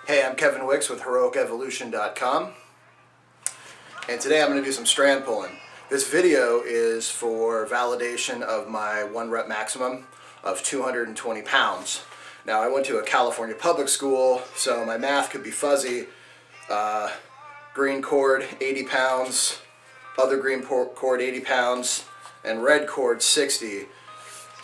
Hey, I'm Kevin Wikse with HeroicEvolution.com, and today I'm going to do some strand pulling. This video is for validation of my 1 rep maximum of 220 pounds. Now, I went to a California public school, so my math could be fuzzy. Green cord, 80 pounds, other green cord, 80 pounds, and red cord, 60.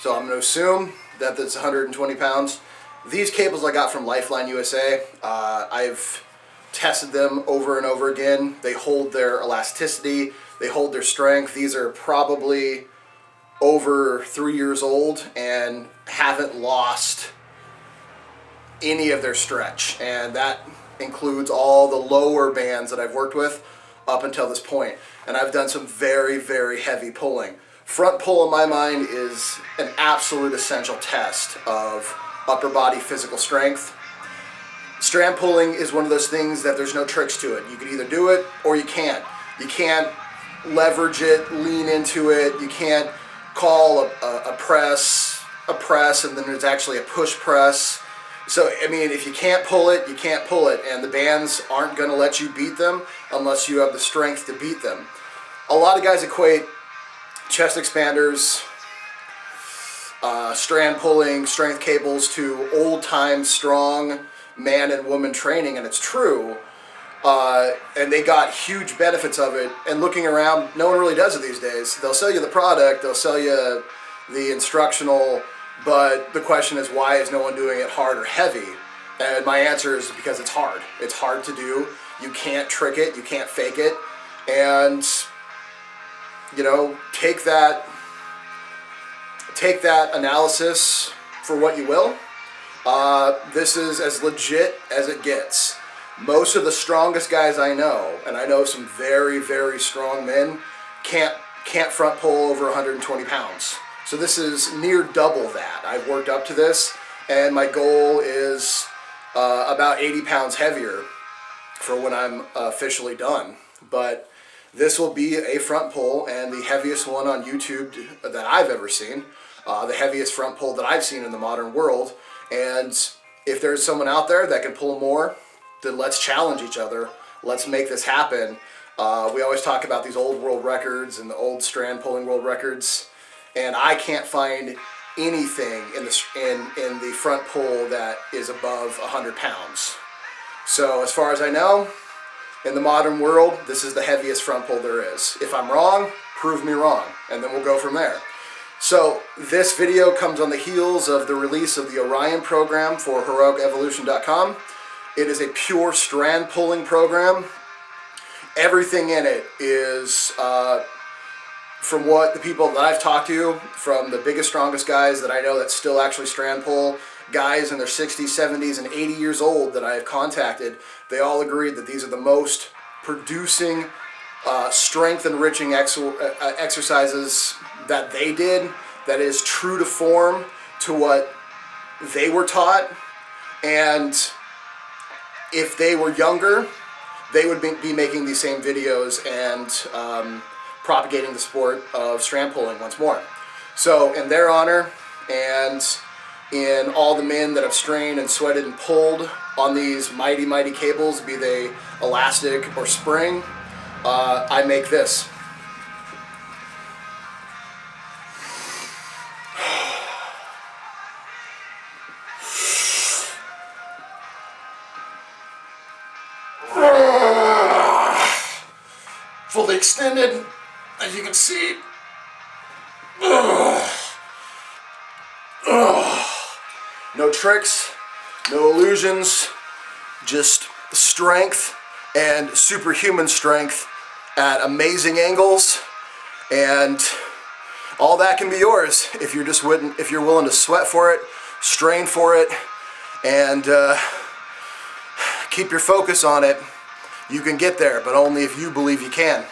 So I'm going to assume that that's 120 pounds. These cables I got from Lifeline USA. I've tested them over and over again. They hold their elasticity, they hold their strength. These are probably over 3 years old and haven't lost any of their stretch. And that includes all the lower bands that I've worked with up until this point. And I've done some very, very heavy pulling. Front pull in my mind is an absolute essential test of upper body physical strength. Strand pulling is one of those things that there's no tricks to it. You can either do it or you can't. You can't leverage it, lean into it. You can't call a press and then there's actually a push press. So, I mean, if you can't pull it, you can't pull it, and the bands aren't going to let you beat them unless you have the strength to beat them. A lot of guys equate chest expanders, strand pulling, strength cables to old-time strong man and woman training, and it's true. And they got huge benefits of it. And looking around, no one really does it these days. They'll sell you the product, they'll sell you the instructional, but the question is, why is no one doing it hard or heavy? And my answer is because it's hard. It's hard to do. You can't trick it. You can't fake it. And, you know, take that analysis for what you will. This is as legit as it gets. Most of the strongest guys I know, and I know some very, very strong men, can't front pull over 120 pounds. So this is near double that. I've worked up to this, and my goal is about 80 pounds heavier for when I'm officially done. But this will be a front pull, and the heaviest one on YouTube that I've ever seen. The heaviest front pull that I've seen in the modern world. And if there's someone out there that can pull more, then let's challenge each other. Let's make this happen. We always talk about these old world records and the old strand pulling world records, and I can't find anything in the front pull that is above 100 pounds. So as far as I know, in the modern world, this is the heaviest front pull there is. If I'm wrong, prove me wrong, and then we'll go from there. So this video comes on the heels of the release of the Orion program for HeroicEvolution.com. It is a pure strand pulling program. Everything in it is, from what the people that I've talked to, from the biggest, strongest guys that I know that still actually strand pull, guys in their 60s, 70s, and 80 years old that I have contacted, they all agreed that these are the most producing, strength-enriching exercises that they did, that is true to form to what they were taught. And if they were younger, they would be making these same videos and propagating the sport of strand pulling once more. So in their honor, and in all the men that have strained and sweated and pulled on these mighty, mighty cables, be they elastic or spring, I make this. Fully extended, as you can see. No tricks, no illusions, just strength and superhuman strength at amazing angles, and all that can be yours if you're willing to sweat for it, strain for it, and keep your focus on it. You can get there, but only if you believe you can.